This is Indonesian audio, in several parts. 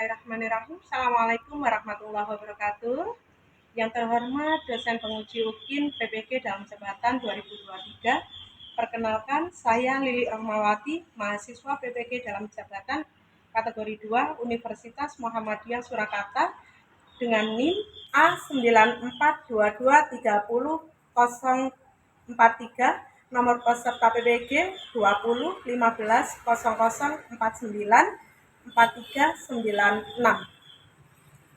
Bismillahirrahmanirrahim. Assalamualaikum warahmatullahi wabarakatuh. Yang terhormat dosen penguji UKIN PPG dalam jabatan 2023. Perkenalkan, saya Lili Rahmawati, mahasiswa PPG dalam jabatan kategori 2 Universitas Muhammadiyah Surakarta dengan NIM A9422300043, nomor peserta PPG 201500494396.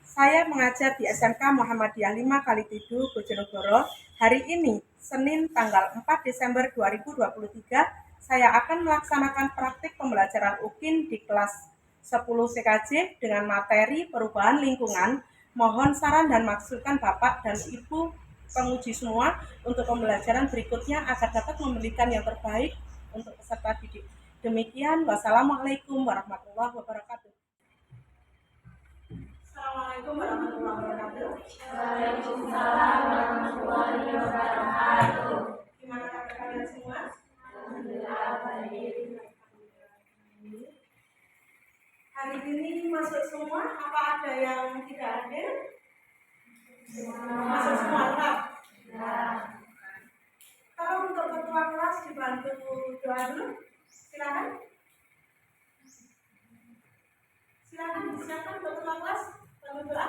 Saya mengajar di SMK Muhammadiyah 5 Kalitidu, Bojonegoro. Hari ini, Senin tanggal 4 Desember 2023, saya akan melaksanakan praktik pembelajaran UKIN di kelas 10 CKJ dengan materi perubahan lingkungan. Mohon saran dan masukan Bapak dan Ibu penguji semua untuk pembelajaran berikutnya agar dapat memberikan yang terbaik untuk peserta didik. Demikian, wassalamualaikum warahmatullahi wabarakatuh. Assalamualaikum warahmatullahi wabarakatuh. Waalaikumsalam warahmatullahi wabarakatuh. Gimana kabar kalian semua? Alhamdulillah baik. Hari ini masuk semua? Apa ada yang tidak hadir? Masuk semua lengkap? Ya. Kalau untuk ketua kelas dibantu doa dulu, silakan. Silakan disiapkan untuk ketua kelas bantu doa.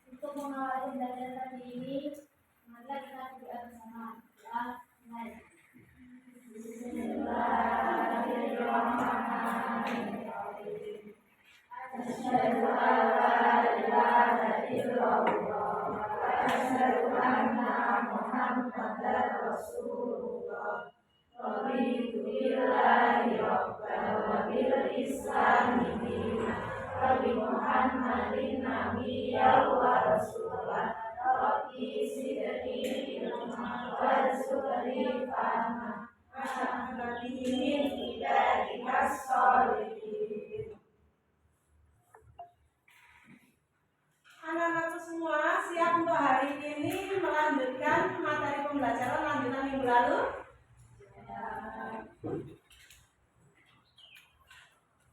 Untuk mengawali belajar pagi ini, marilah kita berdoa bersama. Doa mulai. Bismillahirrahmanirrahim. Asyhadu an la ilaha illallah wa asyhadu anna Muhammadar Rasulullah. Raditu billahi rabban wa bil islami dinan wa bi Muhammadin nabiyyan wa rasulan. Rabbi zidni ilma warzuqni fahma. Asyhadu min ibadika sholihin. Anak-anakku semua siap untuk hari ini melanjutkan materi pembelajaran lanjutan minggu lalu?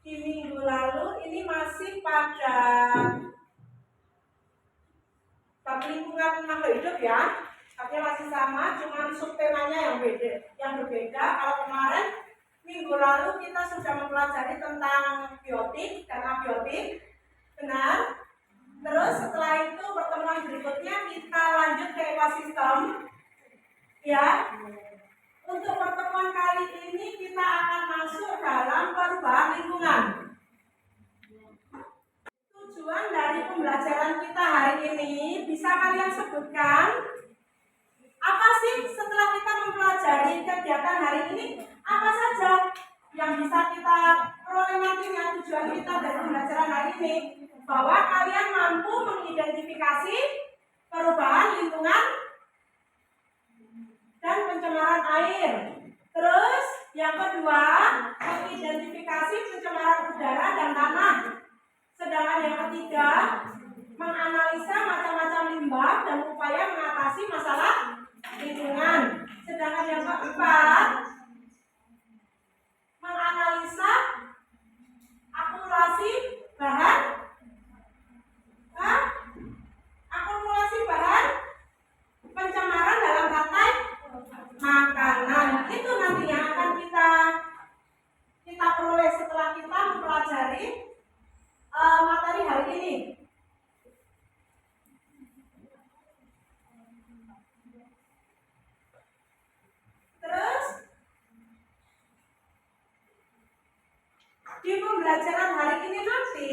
Di minggu lalu ini masih pada bab lingkungan makhluk hidup ya. Artinya masih sama, cuma subtemanya yang berbeda. Kalau kemarin minggu lalu kita sudah mempelajari tentang biotik dan abiotik, benar? Terus setelah itu pertemuan berikutnya kita lanjut ke ekosistem, ya. Untuk pertemuan kali ini kita akan masuk dalam perubahan lingkungan. Tujuan dari pembelajaran kita hari ini bisa kalian sebutkan? Apa sih setelah kita mempelajari kegiatan hari ini? Apa saja yang bisa kita peroleh nantinya? Tujuan kita dari pembelajaran hari ini bahwa kalian mampu mengidentifikasi perubahan lingkungan dan pencemaran air. Terus yang kedua, mengidentifikasi pencemaran udara dan tanah. Sedangkan yang ketiga, menganalisa macam-macam limbah dan upaya mengatasi masalah lingkungan. Sedangkan yang keempat, menganalisa akumulasi bahan pencemaran dalam rantai makanan. Itu nantinya akan kita peroleh setelah kita mempelajari materi hari ini. Terus di pembelajaran hari ini nanti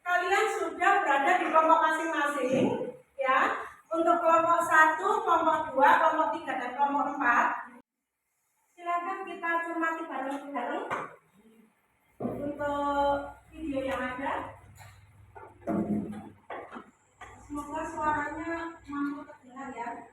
kalian sudah berada di kelompok masing-masing, ya. Untuk kelompok 1, kelompok 2, kelompok 3 dan kelompok 4. Silakan kita cermati bareng-bareng untuk video yang ada. Semoga suaranya mampu terdengar ya.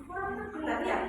Kurang terdengar ya?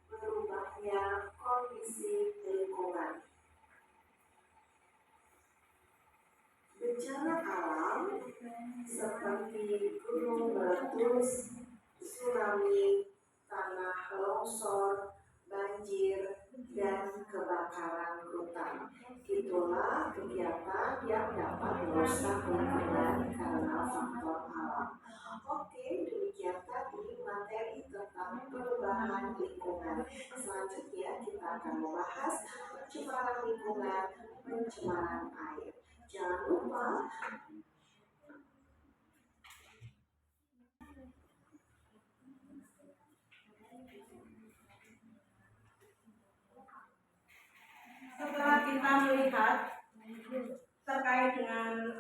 Berubahnya kondisi lingkungan. Bencana alam seperti gunung meletus, tsunami, tanah longsor, banjir, dan kebakaran hutan. Itulah kegiatan yang dapat merusak lingkungan karena faktor alam. Oke, demikian tadi materi tentang perubahan lingkungan. Selanjutnya kita akan membahas pencemaran lingkungan, pencemaran air. Jangan lupa setelah kita melihat terkait dengan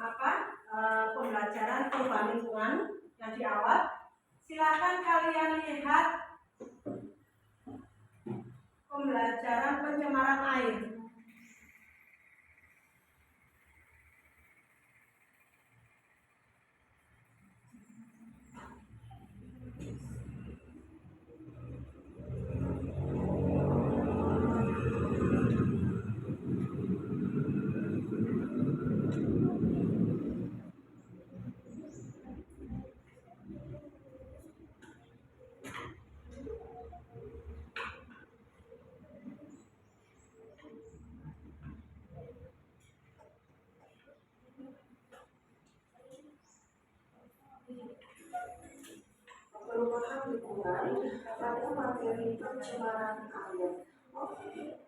pembelajaran perubahan lingkungan yang di awal, silakan kalian lihat pembelajaran pencemaran air. perubahan lingkungan pada materi pencemaran air. Oke,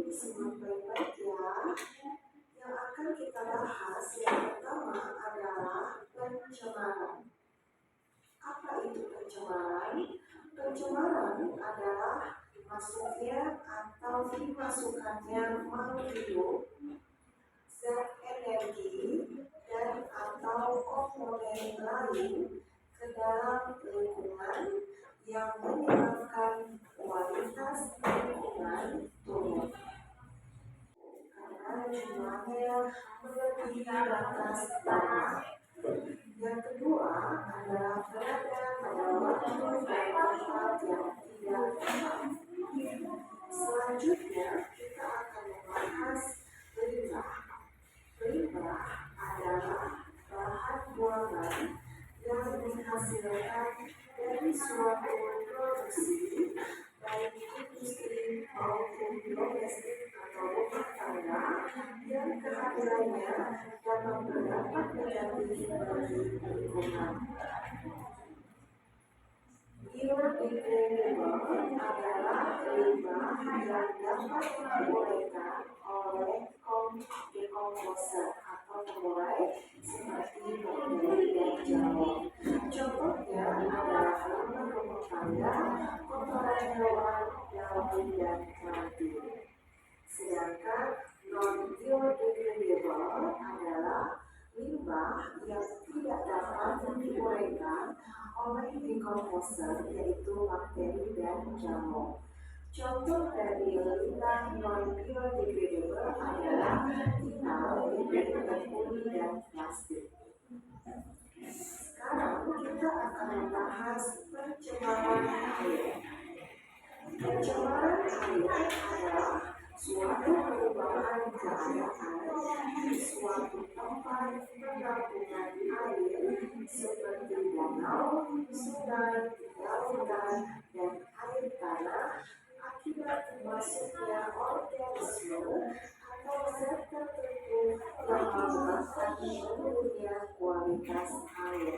simak baik-baik ya. Yang akan kita bahas yang pertama adalah pencemaran. Apa itu pencemaran? Pencemaran adalah masuknya atau dimasukkannya makhluk hidup, zat energi, dan atau komponen lain ke dalam lingkungan yang menyebabkan kualitas lingkungan turun karena jumlahnya melebihi batas normal. Yang kedua adalah berada pada waktu dan tempat yang tidak tepat. Selanjutnya kita akan membahas limbah. Limbah adalah bahan buangan yang dihasilkan dari suatu produksi baik industri maupun domestik atau rumah tangga yang kehadirannya dapat berdampak negatif bagi lingkungan. Biodegradable adalah limbah yang dapat diuraikan oleh dekomposer atau pengurai seperti bakteri dan jamur. Contohnya adalah limbah rumah tangga, kotoran hewan, daun, dan mati. Sedangkan non-biodegradable adalah limbah yang tidak dapat diuraikan oleh dekomposer, yaitu bakteri dan jamur. Contoh dari limbah non-biodegradable adalah tinal, merkuri, dan plastik. Sekarang kita akan membahas pencemaran air. Pencemaran air adalah suatu perubahan keadaan di suatu tempat penampungan air seperti danau, sungai, lautan, dan air tanah akibat masuknya organisme atau zat tertentu yang menyebabkan menurunnya kualitas air.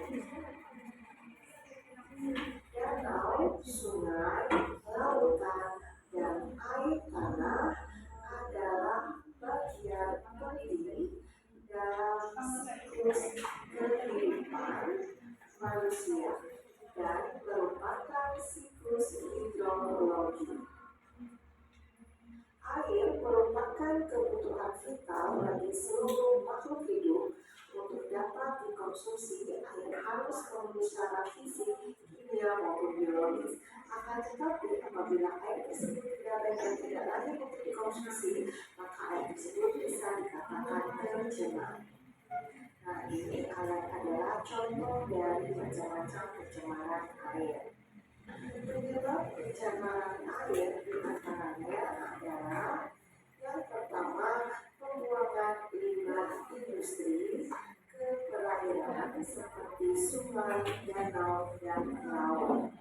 Danau, sungai, lautan, dan air tanah adalah bagian penting dalam siklus kehidupan manusia dan merupakan siklus hidrologi. Air merupakan kebutuhan vital bagi seluruh makhluk hidup untuk dapat dikonsumsi. Air harus memenuhi syarat fisik, kimia maupun biologis. Akan tetapi apabila air tersebut tidak baik dan tidak layak untuk dikonsumsi, maka air tersebut bisa dikatakan tercemar. Nah, ini adalah contoh dari macam-macam pencemaran air. Penyebab pencemaran air diantaranya adalah yang pertama, pembuangan limbah industri ke perairan seperti sungai, danau, dan laut.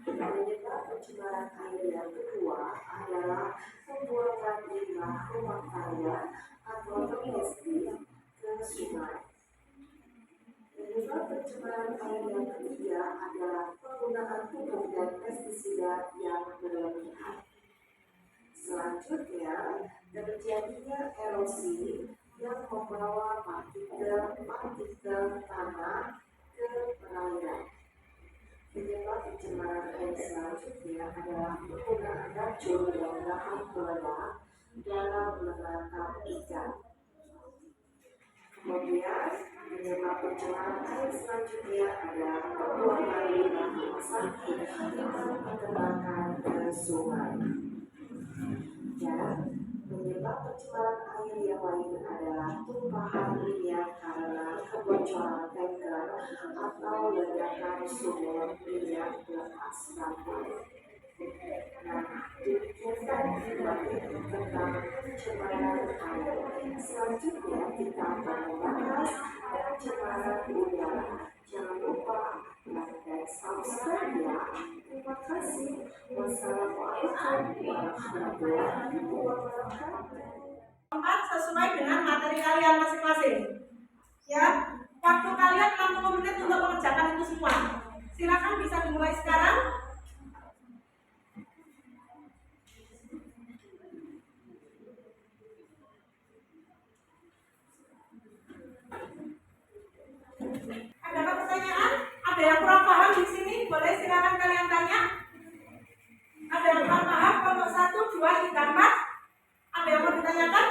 Penyebab pencemaran air yang kedua adalah pembuangan limbah rumah tangga atau domestik ke sungai. Penyebab pencemaran air yang ketiga adalah penggunaan pupuk dan pestisida yang berlebihan. Selanjutnya, terjadinya erosi yang membawa partikel tanah ke perairan. Penyebab pencemaran air selanjutnya adalah penggunaan racun dan bahan peledak dalam menangkap ikan. Kemudian, penyebab pencemaran air selanjutnya adalah pembuangan limbah rumah sakit atau penembakan ke sungai. Dan penyebab pencemaran air yang lain adalah tumpahan minyak karena kebocoran tanker atau ledakan sumur minyak lepas pantai. Nah, demikian tadi tentang pencemaran air. Selanjutnya kita akan membahas pencemaran udara. Jangan lupa like dan subscribe ya. Terima kasih. Wassalamualaikum warahmatullahi wabarakatuh. Keempat, sesuai dengan materi kalian masing-masing. Ya, waktu kalian 60 menit untuk mengerjakan itu semua. Silakan bisa dimulai sekarang. Ada pertanyaan? Ada yang kurang paham di sini? Boleh silakan kalian tanya. Ada yang kurang paham? Kelompok 1, 2, 3, 4. Ada yang mau ditanyakan?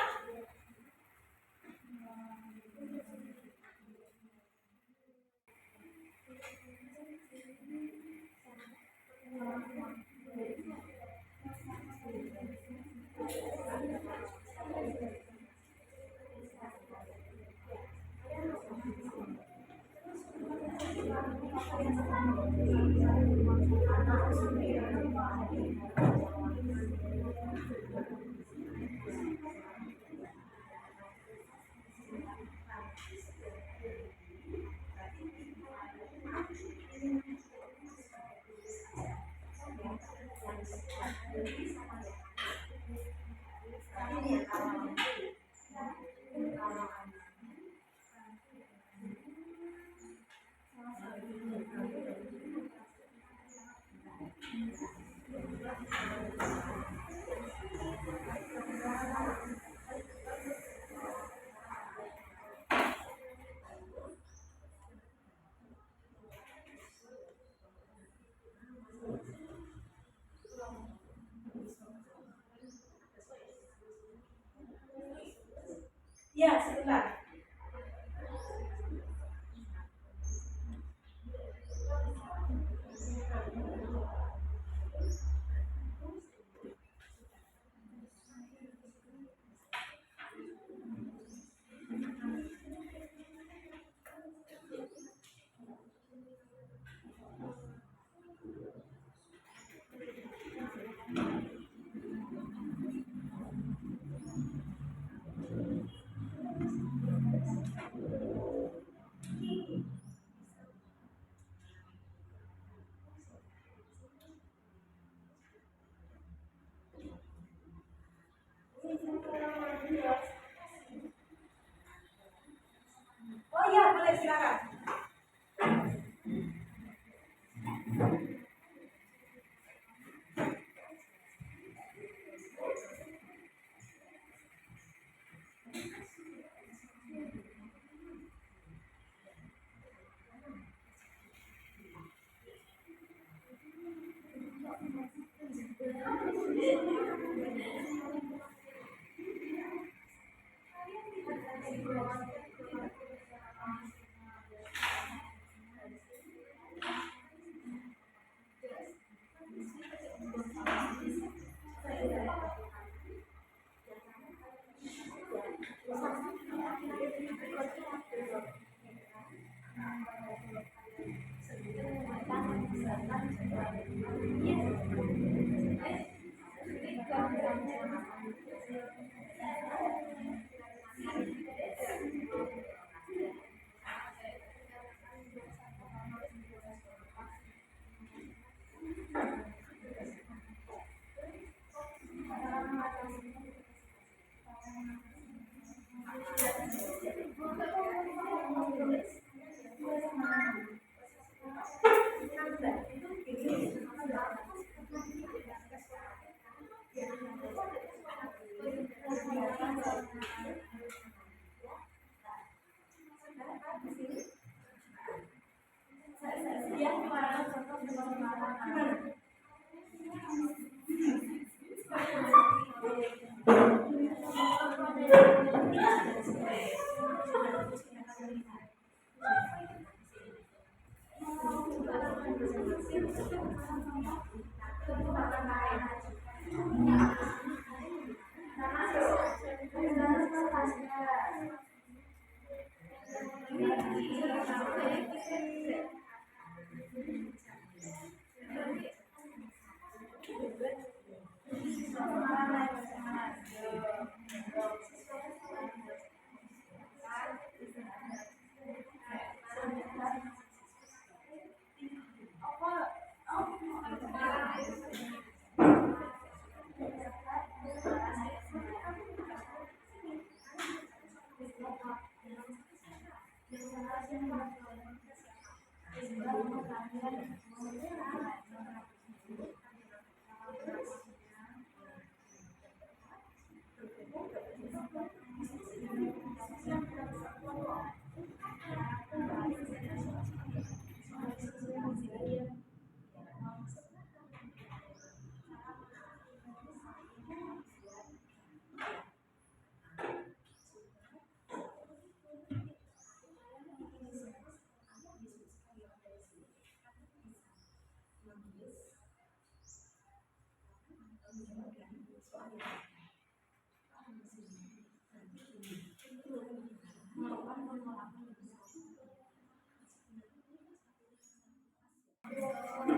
Ya, sebentar.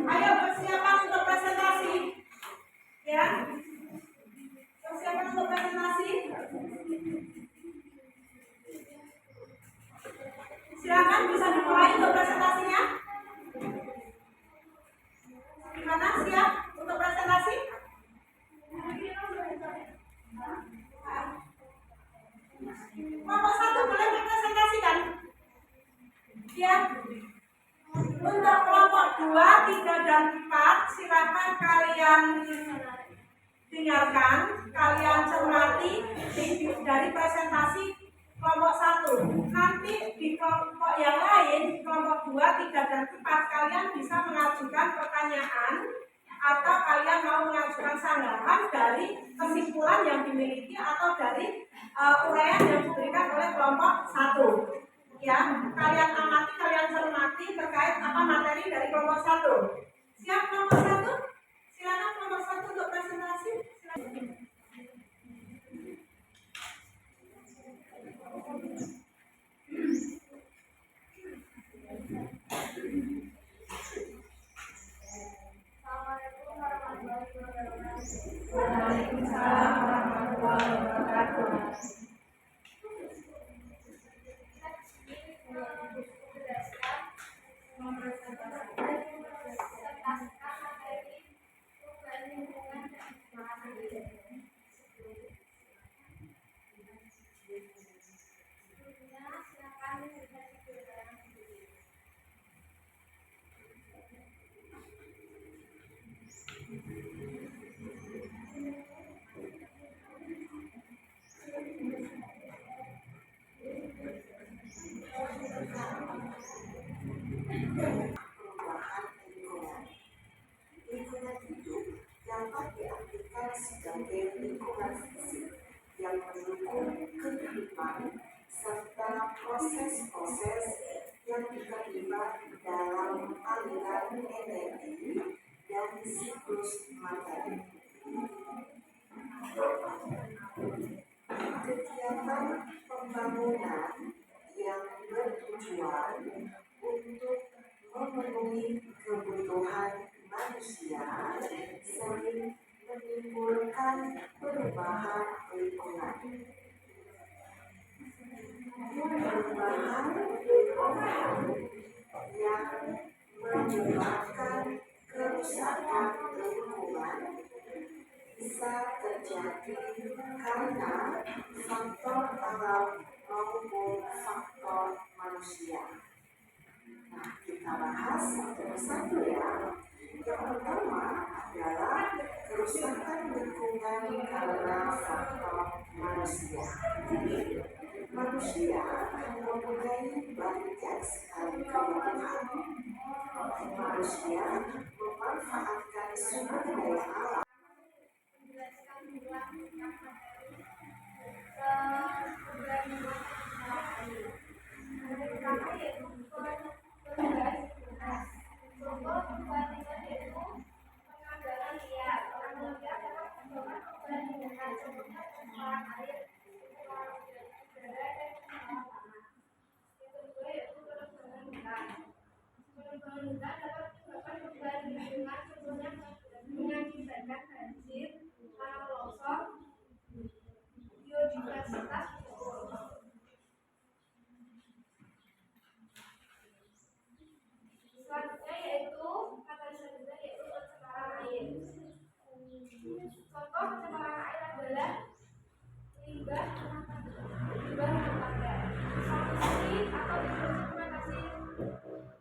Ayo persiapan untuk presentasi, ya. Persiapan untuk presentasi. Silakan bisa dimulai untuk presentasinya. Gimana, siap untuk presentasi? Kelompok 1 boleh dipresentasikan? Ya. Untuk kelompok 2, 3, dan 4 silakan kalian tinggalkan, kalian cermati dari presentasi kelompok 1. Nanti di kelompok yang lain, kelompok 2, 3, dan 4 kalian bisa mengajukan pertanyaan atau kalian mau mengajukan sanggahan dari kesimpulan yang dimiliki atau dari uraian yang diberikan oleh kelompok 1. Ya, kalian amati, kalian cermati terkait apa materi dari kelompok 1. Siap kelompok 1? Silakan kelompok 1 untuk presentasi. Silakan. Assalamualaikum warahmatullahi wabarakatuh. Waalaikumsalam warahmatullahi wabarakatuh. Perubahan lingkungan. Lingkungan hidup dapat diartikan sebagai lingkungan fisik yang mendukung kehidupan serta proses-proses yang terlibat dalam aliran energi dan siklus materi. Kegiatan pembangunan yang bertujuan untuk memenuhi kebutuhan manusia sering menimbulkan perubahan lingkungan. Perubahan lingkungan yang menyebabkan kerusakan lingkungan bisa terjadi karena faktor alam maupun faktor manusia. Nah, kita bahas satu persatu ya. Yang pertama adalah kerusakan lingkungan karena faktor manusia. Manusia mempunyai banyak sekali kebutuhan. Manusia memanfaatkan sumber daya alam menyediakan banjir, tanah longsor, biodiversitas berkurang. Selanjutnya yaitu pencemaran air. Contoh pencemaran air adalah limbah rumah tangga. Solusi atau implementasi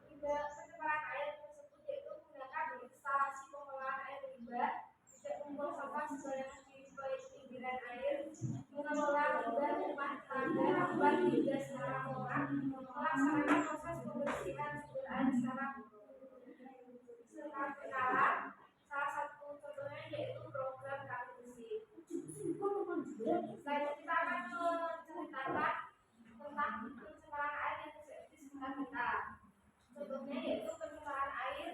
limbah pencemaran air tersebut yaitu menggunakan instalasi pengolahan air limbah, tidak membuang sampah sembarangan di pinggiran air, mengelola limbah rumah tangga membuat limbah secara moral, melaksanakan proses pembersihan sumber air secara berkala. Salah satu contohnya yaitu program kali bersih. Selanjutnya kita akan menceritakan tentang pencemaran air yang terjadi di sekitar kita. Contohnya yaitu pencemaran air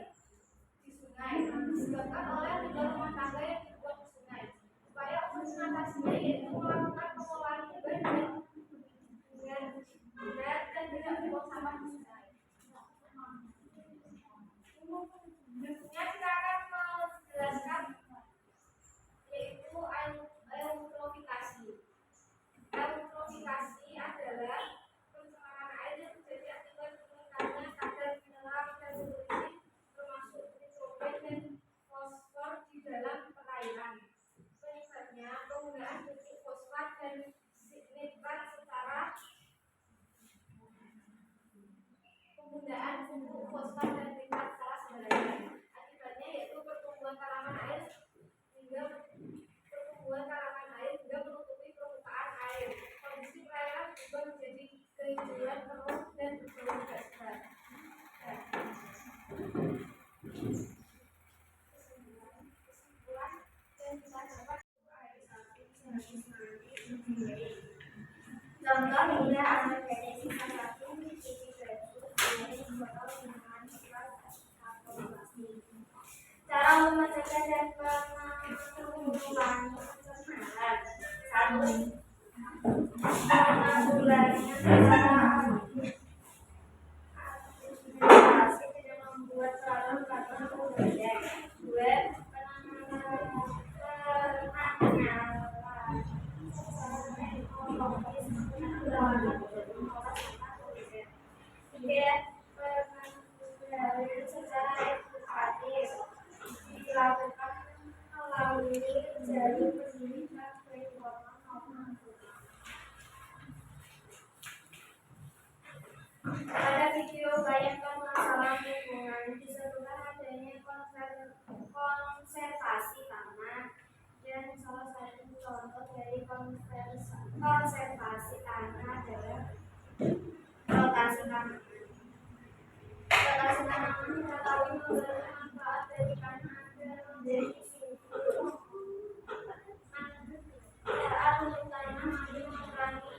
di sungai disebabkan oleh limbah rumah tangga yang dibuang ke sungai. Upaya untuk mengatasinya yaitu melakukan pengolahan limbah dengan benar dan tidak membuang sampah di sungai. Berikutnya kita akan menjelaskan yaitu eutrofikasi. Eutrofikasi adalah pencemaran air yang terjadi akibat meningkatnya kadar mineral dan nutrisi termasuk nitrogen dan fosfor di dalam perairan. Penyebabnya penggunaan pupuk fosfat dan nitrat secara sembarangan. Akibatnya yaitu pertumbuhan tanaman air hingga menutupi permukaan air. Kondisi perairan berubah menjadi kehijauan keruh dan berbau tidak sedap. Kesimpulan dan bisa dapat contoh hingga anak dari sisa satu titik baju dari botol minuman keras atau plastik. Cara memecahkan dan mengurangi pencemaran. 1. Menanggulanginya secara administrasi dengan membuat saluran peraturan udara. 2. Secara edukatif dilakukan melalui jalur pendidikan keinforman maupun pada video bayangkan masalah lingkungan disebutkan adanya konservasi tanah dan salah satu contoh dari konservasi tanah adalah rotasi tanaman. Rotasi tanaman diketahui memberi manfaat dari tanah agar menjadi subur. Manfaat untuk tanah mampu mengurangi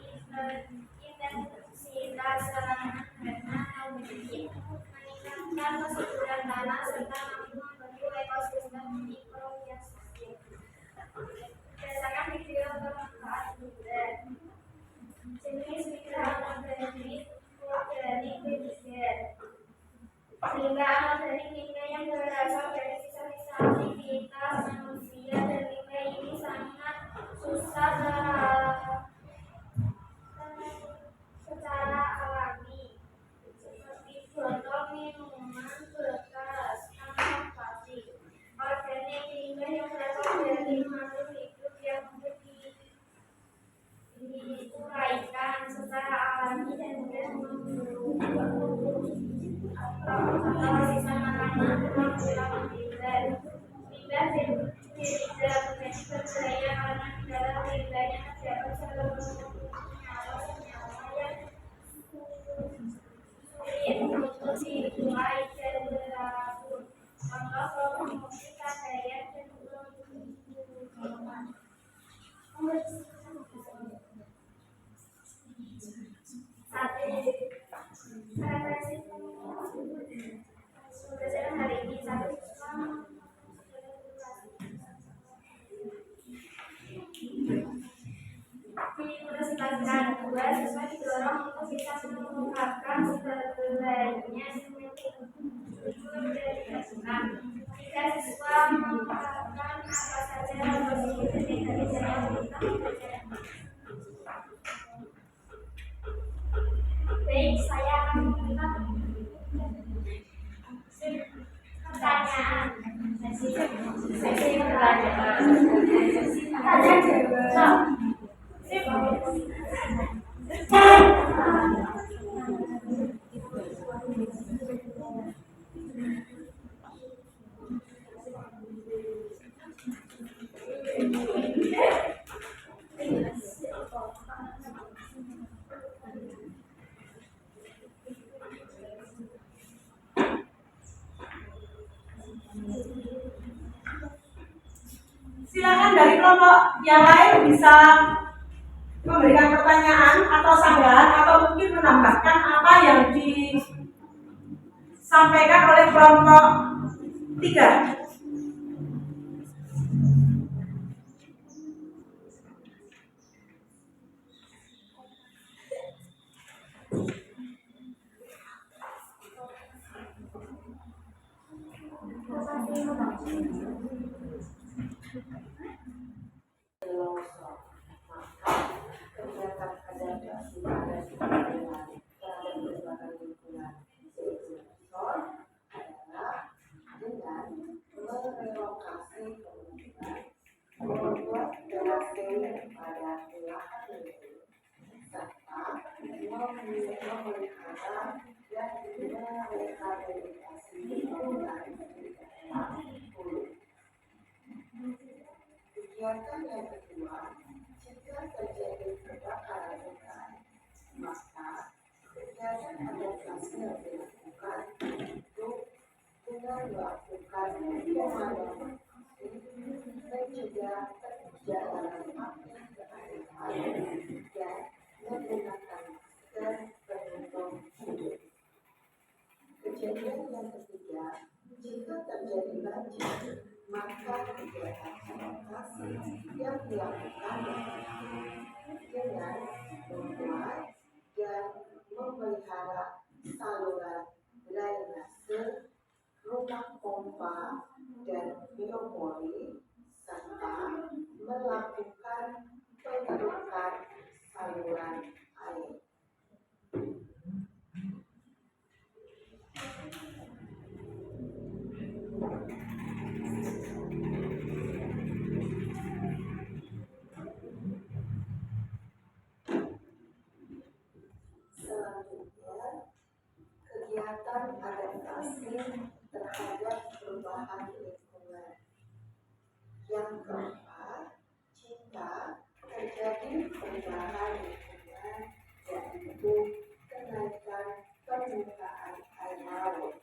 intensitas serangan karena memiliki meningkatkan kesuburan tanah serta mampu membantu ekosistem mikrobiota. Berdasarkan video bermanfaat juga jenis mikroorganisme bertiga. Sehingga anorganik limbah yang berasal dari sisa-sisa aktivitas manusia dan limbah ini sangat susah secara alami, seperti botol minuman bekas, kantong plastik. Organik limbah yang berasal dari makhluk hidup yang diuraikan secara alami dan mudah memburuk. Atau sisa makanan pulang limbah tidak menjadi berbahaya karena di dalam limbahnya terdapat senyawa yang sulit untuk diurai dan beracun. Contoh promosi kadayat dan berdasarkan hari ini satu diimplementasikan. 2. Siswa didorong untuk bisa mengungkapkan sebaiknya dari pasukan. 3. Siswa mengungkapkan Baik, saya akan membuka pertanyaan. Sesi pertanyaan. Silakan dari kelompok yang lain bisa memberikan pertanyaan atau sanggahan atau mungkin menambahkan apa yang disampaikan oleh kelompok 3. Kegiatan adaptasi pada lingkungan terhadap perubahan lingkungan sektor adalah dengan merelokasi pemukiman, membuat relasi pada lahan lingkungan, serta memelihara dan merehabilitasi lingkungan di daerah hulu. Kegiatan yang kedua, jika terjadi kebakaran hutan, maka kegiatan adaptasi yang dilakukan untuk dengan melakukan pemadaman mencegah perjalanan api ke area dan menggunakan masker pelindung hidup. Kejadian yang ketiga, jika terjadi banjir, maka kegiatan adaptasi yang dilakukan dengan membuat dan memelihara saluran drainase, rumah pompa, dan biopori, serta melakukan pengerukan saluran air. Selanjutnya, kegiatan adaptasi terhadap perubahan lingkungan. Yang keempat, jika terjadi perubahan lingkungan, yaitu kenaikan permukaan air laut,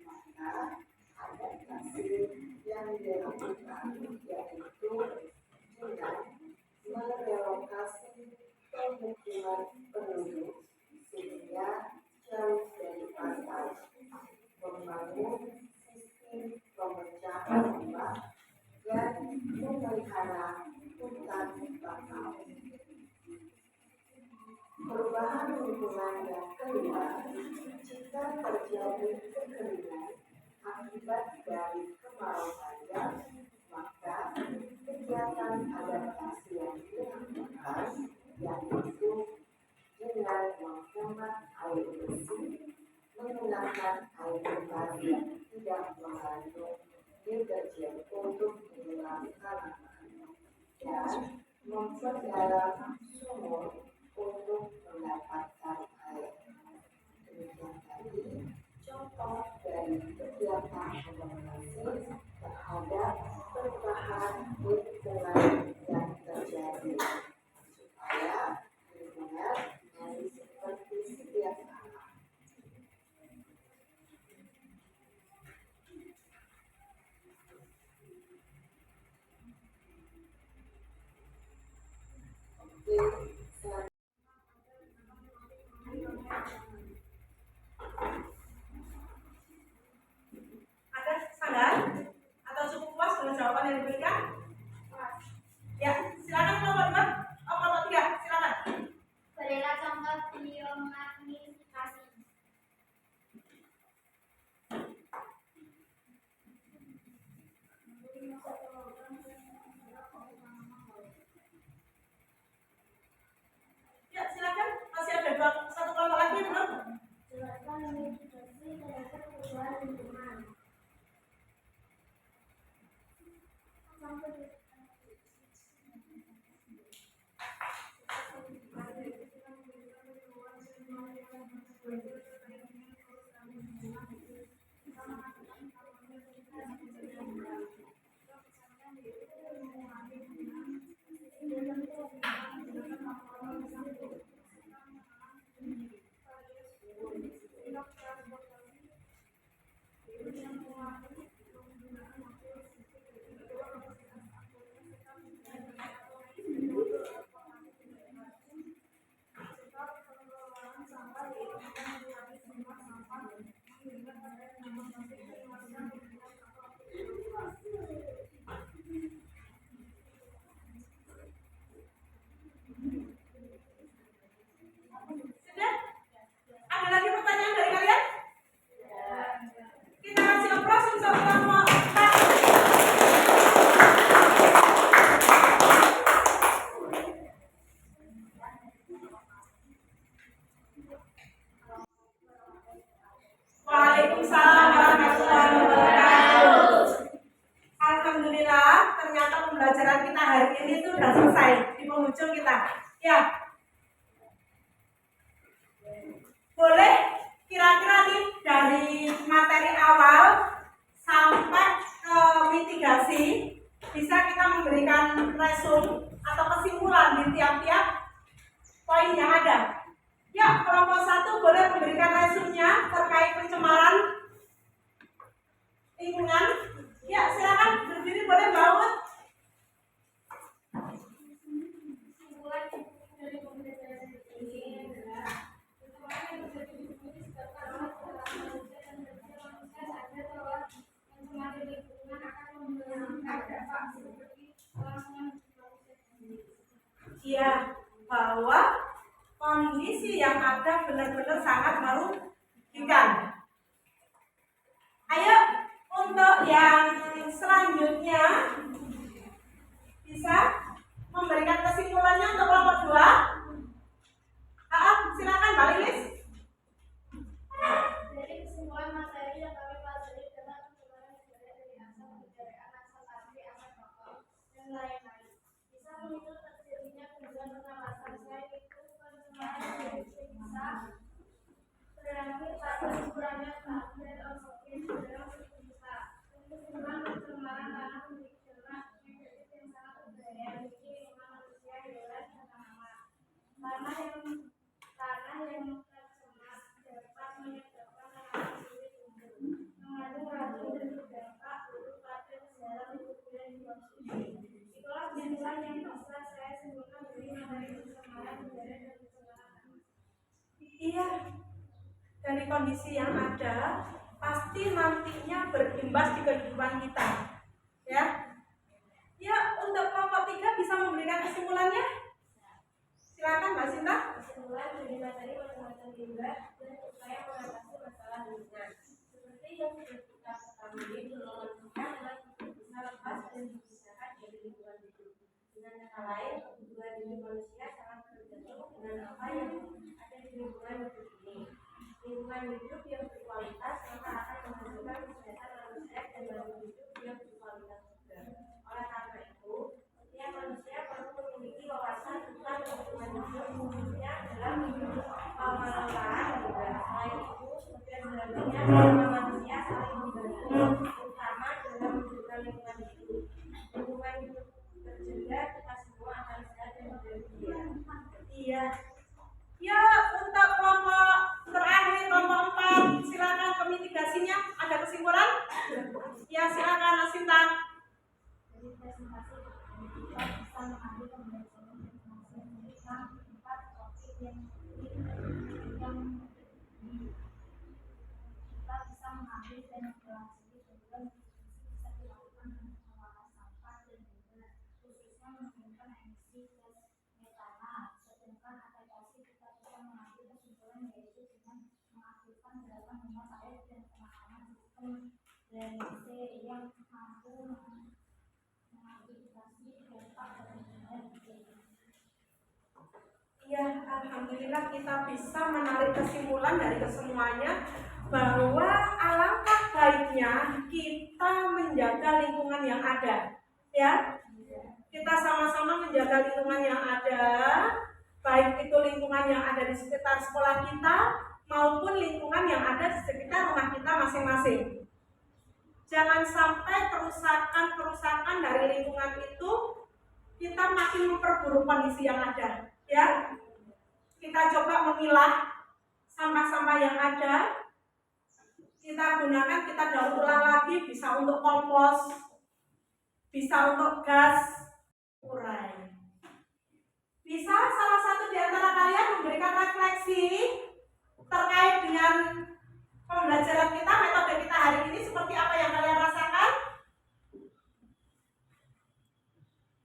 maka adaptasi yang dilakukan yaitu dengan merelokasi pemukiman penduduk sehingga jauh dari pantai, membangun sistem pemecahan ombak, dan memelihara hutan bakau. Perubahan lingkungan yang kelima, jika terjadi kekeringan akibat dari kemarau panjang, maka kegiatan adaptasi yang dilakukan yaitu dengan menghemat air bersih, menggunakan air bekas yang tidak mengandung deterjen untuk menyelam tanaman, dan memperdalam sumur untuk mendapatkan air. Demikian tadi contoh dari kegiatan adaptasi terhadap perubahan lingkungan yang terjadi supaya lingkungan menjadi seperti sedia kala. Ada sanggahan atau cukup puas dengan jawaban yang diberikan? Ya, silakan kelompok 2. Kelompok 3, silakan. Berilah contoh biomagnifikasi. Sudah? Ada lagi pertanyaan dari kalian? Kita kasih operasi sama Waalaikumsalam warahmatullahi wabarakatuh. Alhamdulillah, ternyata pembelajaran kita hari ini itu sudah selesai di penghujung kita. Ya, boleh kira-kira nih dari materi awal sampai ke mitigasi bisa kita memberikan resum atau kesimpulan di tiap-tiap poin yang ada. Ya, kelompok 1 boleh memberikan resumnya terkait pencemaran lingkungan. Ya, silakan berdiri, boleh Mbak. Kesimpulan dari pembelajaran ini adalah pencemaran yang terjadi di bumi disebabkan oleh perilaku manusia dan ketika manusia sadar bahwa mencemari lingkungan akan memberikan dampak seperti kelangsungan manusia sendiri. Iya, bahwa kondisi yang ada benar-benar sangat merugikan. Ayo untuk yang selanjutnya bisa memberikan kesimpulannya untuk kelompok 2. Silakan Mbak Lilis. Dari kesimpulan materi yang kami pelajari adalah pencemaran udara dari asap kendaraan, asap pabrik, asap rokok, dan lain-lain bisa memicu terjadinya gangguan pernapasan. Selain itu, pencemaran juga bisa berakhir pada kurangnya karbon dan oksigen dalam tubuh kita. Kesimpulan pencemaran tanah memiliki dampak negatif yang sangat berbahaya bagi lingkungan manusia, hewan, dan tanaman. Tanah yang tercemar dapat menyebabkan tanaman sulit tumbuh, mengandung racun dan berdampak buruk pada kesehatan tubuh dan konsumsi. Itulah kesimpulan yang bisa saya simpulkan dari materi pencemaran udara dan pencemaran tanah. Iya, dari kondisi yang ada pasti nantinya berimbas di kehidupan kita. Ya. Ya, untuk kelompok 3 bisa memberikan kesimpulannya. Silakan Mbak Sinta. Kesimpulan dari materi macam-macam limbah dan upaya mengatasi masalah lingkungan. Seperti yang sudah kita ketahui, manusia adalah bisa lepas dan dipisahkan dari lingkungan hidup. Dengan kata lain, kebutuhan hidup manusia sangat tergantung dengan apa yang ada di lingkungan hidup ini. Lingkungan hidup yang berkualitas maka akan menghasilkan kesehatan manusia dan makhluk hidup yang berkualitas juga. Oleh karena itu, setiap manusia perlu memiliki wawasan tentang lingkungan hidup khususnya dalam pengelolaan juga. Selain itu, tugas selanjutnya adalah manusia saling membantu, terutama dalam menjaga lingkungan hidup. Lingkungan hidup terjaga, kita semua akan sehat dan bahagia. Iya. Ya, untuk kelompok terakhir, kelompok 4, silakan ke mitigasinya. Ada kesimpulan? Ya, silakan Sinta. Dari presentasi kita bisa mengambil pembelajaran informasi tentang 4 topik yang kita bisa mengambil dan mempelajari sebelum bisa dilakukan dengan pengelolaan sampah dan juga khususnya menurunkan emisi gas metana. Sedangkan aplikasi kita bisa mengambil kesimpulan yaitu dengan mengaktifkan gerakan hemat air dan penanganan sistem drainase yang mampu mengaktifasi dampak dari Ya, alhamdulillah kita bisa menarik kesimpulan dari kesemuanya bahwa alangkah baiknya kita menjaga lingkungan yang ada. Ya, kita sama-sama menjaga lingkungan yang ada, baik itu lingkungan yang ada di sekitar sekolah kita, maupun lingkungan yang ada di sekitar rumah kita masing-masing. Jangan sampai kerusakan dari lingkungan itu kita makin memperburuk kondisi yang ada, ya. Kita coba memilah sampah-sampah yang ada, kita gunakan, kita daur ulang lagi, bisa untuk kompos, bisa untuk gas urai. Bisa salah satu di antara kalian memberikan refleksi terkait dengan pembelajaran kita, metode kita hari ini seperti apa yang kalian rasakan?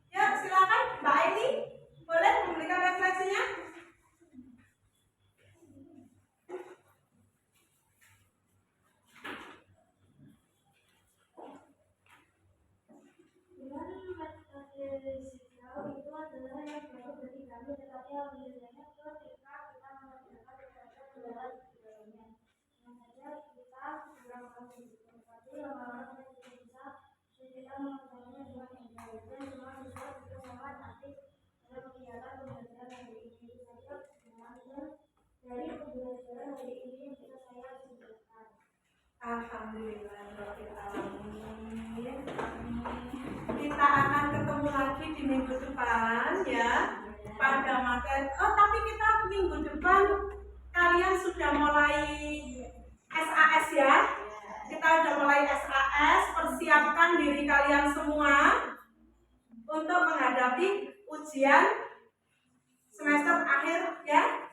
Ya, silakan Mbak Aini, boleh memberikan refleksinya? Dengan metode Zikau itu adalah yang baru bagi kami, tetapi alhamdulillahnya ketika kita mengerjakan terhadap kendala di dalamnya. Yang saja kita kurang tahu, tetapi lama-lama kita bisa dan kita mengerjakannya dengan yang baik. Dan semua siswa juga sangat aktif dalam kegiatan pembelajaran hari ini. Itu saja pengalaman dari pembelajaran hari ini yang bisa saya sampaikan. Alhamdulillah, kita akan ketemu lagi di minggu depan ya pada materi. Oh, tapi kita minggu depan kalian sudah mulai SAS ya. Kita sudah mulai SAS, persiapkan diri kalian semua untuk menghadapi ujian semester akhir ya.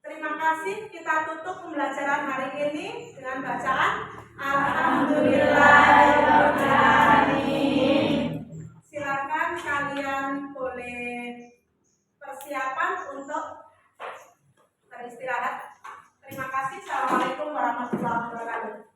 Terima kasih, kita tutup pembelajaran hari ini dengan bacaan Alhamdulillahirobbilalamin. Silakan kalian boleh persiapan untuk beristirahat. Terima kasih. Assalamualaikum warahmatullahi wabarakatuh.